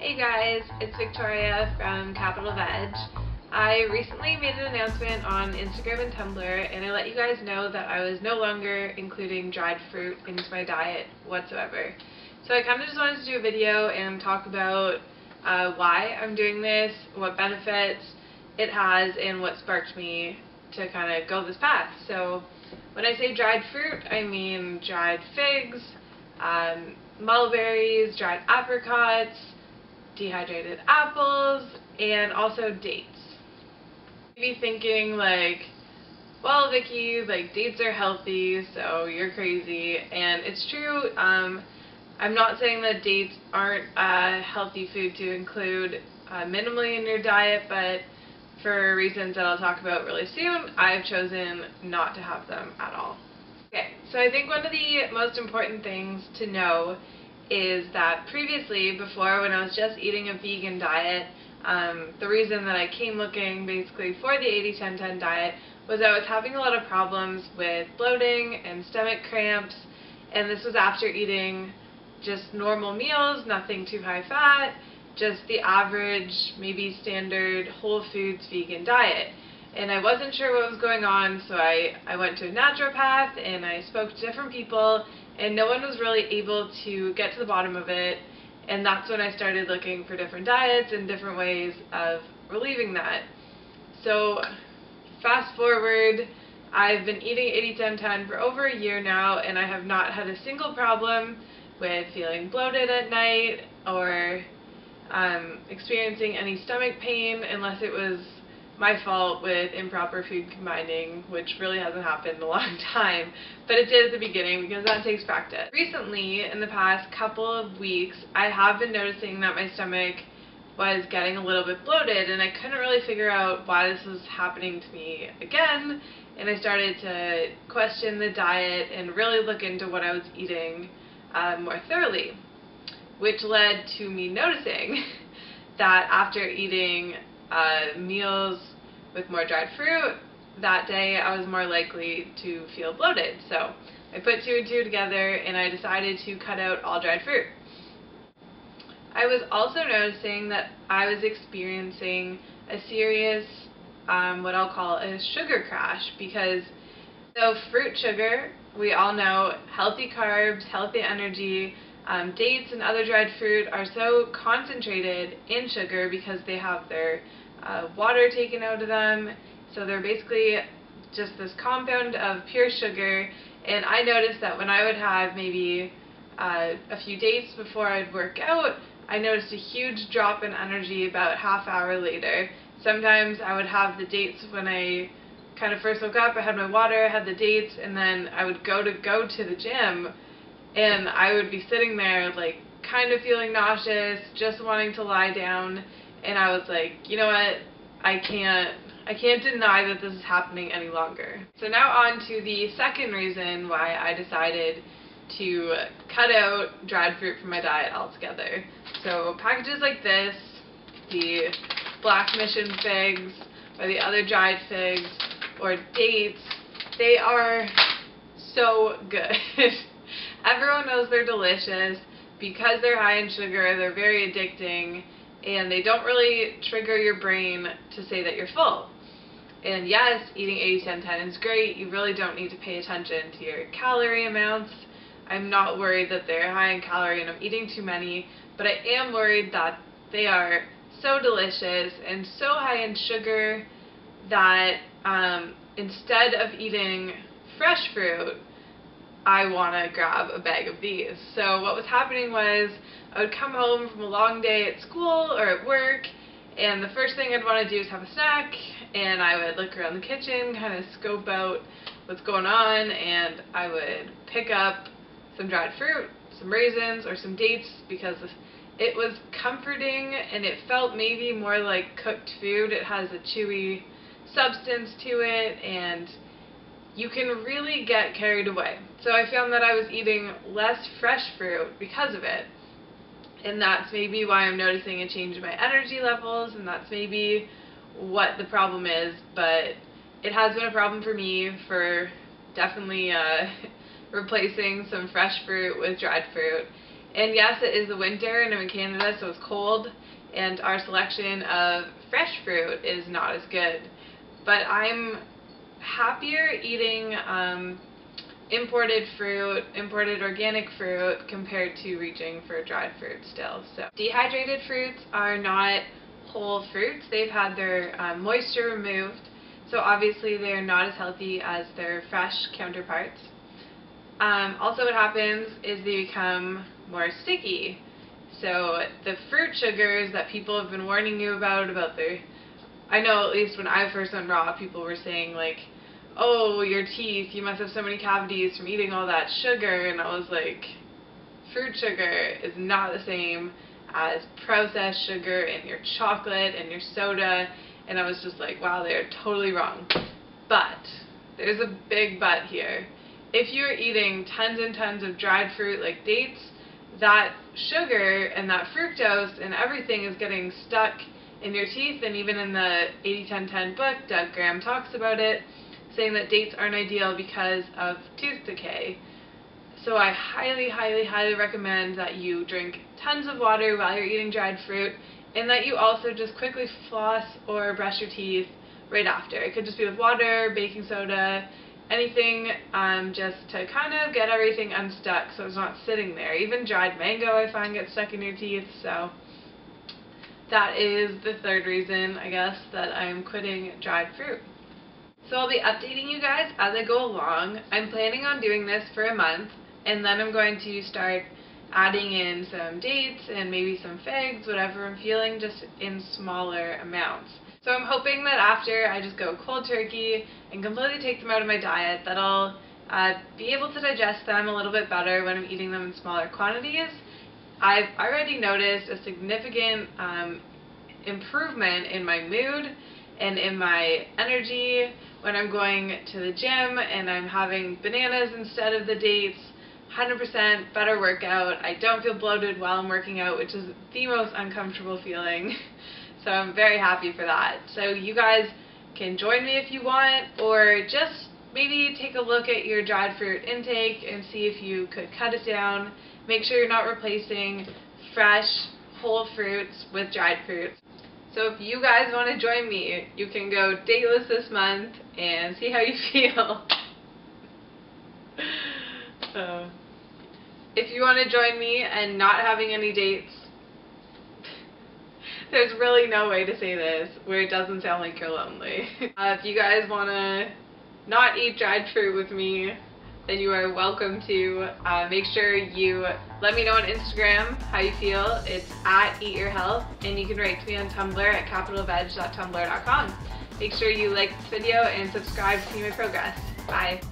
Hey guys, it's Victoria from Capital Veg. I recently made an announcement on Instagram and Tumblr, and I let you guys know that I was no longer including dried fruit into my diet whatsoever. So I kind of just wanted to do a video and talk about why I'm doing this, what benefits it has, and what sparked me to kind of go this path. So when I say dried fruit, I mean dried figs, mulberries, dried apricots, dehydrated apples, and also dates. You'd be thinking like, well, Vicky, like dates are healthy, so you're crazy, and it's true. I'm not saying that dates aren't a healthy food to include minimally in your diet, but for reasons that I'll talk about really soon, I've chosen not to have them at all. Okay, so I think one of the most important things to know is that previously, before when I was just eating a vegan diet, the reason that I came looking basically for the 80-10-10 diet was I was having a lot of problems with bloating and stomach cramps, and this was after eating just normal meals, nothing too high fat, just the average, maybe standard whole foods vegan diet. And I wasn't sure what was going on, so I went to a naturopath and I spoke to different people, and no one was really able to get to the bottom of it, and that's when I started looking for different diets and different ways of relieving that. So fast forward, I've been eating 80-10-10 for over a year now, and I have not had a single problem with feeling bloated at night or experiencing any stomach pain, unless it was my fault with improper food combining, which really hasn't happened in a long time, but it did at the beginning because that takes practice. Recently, in the past couple of weeks, I have been noticing that my stomach was getting a little bit bloated, and I couldn't really figure out why this was happening to me again, and I started to question the diet and really look into what I was eating more thoroughly, which led to me noticing that after eating meals with more dried fruit, that day I was more likely to feel bloated. So I put two and two together and I decided to cut out all dried fruit. I was also noticing that I was experiencing a serious, what I'll call a sugar crash, because so fruit sugar, we all know, healthy carbs, healthy energy, dates and other dried fruit are so concentrated in sugar because they have their water taken out of them, so they're basically just this compound of pure sugar. And I noticed that when I would have maybe a few dates before I'd work out, I noticed a huge drop in energy about half hour later. Sometimes I would have the dates when I kind of first woke up, I had my water, I had the dates, and then I would go to the gym, and I would be sitting there like kind of feeling nauseous, just wanting to lie down, and I was like, you know what, I can't deny that this is happening any longer. So now on to the second reason why I decided to cut out dried fruit from my diet altogether. So packages like this, the black mission figs, or the other dried figs, or dates, they are so good. Everyone knows they're delicious. Because they're high in sugar, they're very addicting, and they don't really trigger your brain to say that you're full. And yes, eating 80-10-10 is great. You really don't need to pay attention to your calorie amounts. I'm not worried that they're high in calorie and I'm eating too many, but I am worried that they are so delicious and so high in sugar that instead of eating fresh fruit, I want to grab a bag of these. So what was happening was I would come home from a long day at school or at work, and the first thing I'd want to do is have a snack, and I would look around the kitchen, kind of scope out what's going on, and I would pick up some dried fruit, some raisins, or some dates, because it was comforting and it felt maybe more like cooked food. It has a chewy substance to it, and you can really get carried away. So I found that I was eating less fresh fruit because of it. And that's maybe why I'm noticing a change in my energy levels, and that's maybe what the problem is. But it has been a problem for me for definitely replacing some fresh fruit with dried fruit. And yes, it is the winter and I'm in Canada, so it's cold, and our selection of fresh fruit is not as good. But I'm happier eating imported fruit, imported organic fruit, compared to reaching for dried fruit still. So dehydrated fruits are not whole fruits. They've had their moisture removed, so obviously they're not as healthy as their fresh counterparts. Also what happens is they become more sticky. So the fruit sugars that people have been warning you about their, I know at least when I first went raw, people were saying like, oh, your teeth, you must have so many cavities from eating all that sugar, and I was like, fruit sugar is not the same as processed sugar in your chocolate and your soda, and I was just like, wow, they're totally wrong. But there's a big but here. If you're eating tons and tons of dried fruit like dates, that sugar and that fructose and everything is getting stuck in your teeth, and even in the 80-10-10 book, Doug Graham talks about it, saying that dates aren't ideal because of tooth decay. So I highly, highly, highly recommend that you drink tons of water while you're eating dried fruit, and that you also just quickly floss or brush your teeth right after. It could just be with water, baking soda, anything, just to kind of get everything unstuck so it's not sitting there. Even dried mango I find gets stuck in your teeth, so that is the third reason, I guess, that I'm quitting dried fruit. So I'll be updating you guys as I go along. I'm planning on doing this for a month, and then I'm going to start adding in some dates and maybe some figs, whatever I'm feeling, just in smaller amounts. So I'm hoping that after I just go cold turkey and completely take them out of my diet, that I'll be able to digest them a little bit better when I'm eating them in smaller quantities. I've already noticed a significant improvement in my mood and in my energy when I'm going to the gym and I'm having bananas instead of the dates. 100% better workout. I don't feel bloated while I'm working out, which is the most uncomfortable feeling. So I'm very happy for that. So you guys can join me if you want, or just maybe take a look at your dried fruit intake and see if you could cut it down. Make sure you're not replacing fresh, whole fruits with dried fruits. So if you guys want to join me, you can go dateless this month and see how you feel. If you want to join me and not having any dates, there's really no way to say this where it doesn't sound like you're lonely. If you guys want to not eat dried fruit with me, then you are welcome to. Make sure you let me know on Instagram how you feel. It's @eatyourhealth, and you can write to me on Tumblr at capitalveg.tumblr.com. Make sure you like this video and subscribe to see my progress. Bye.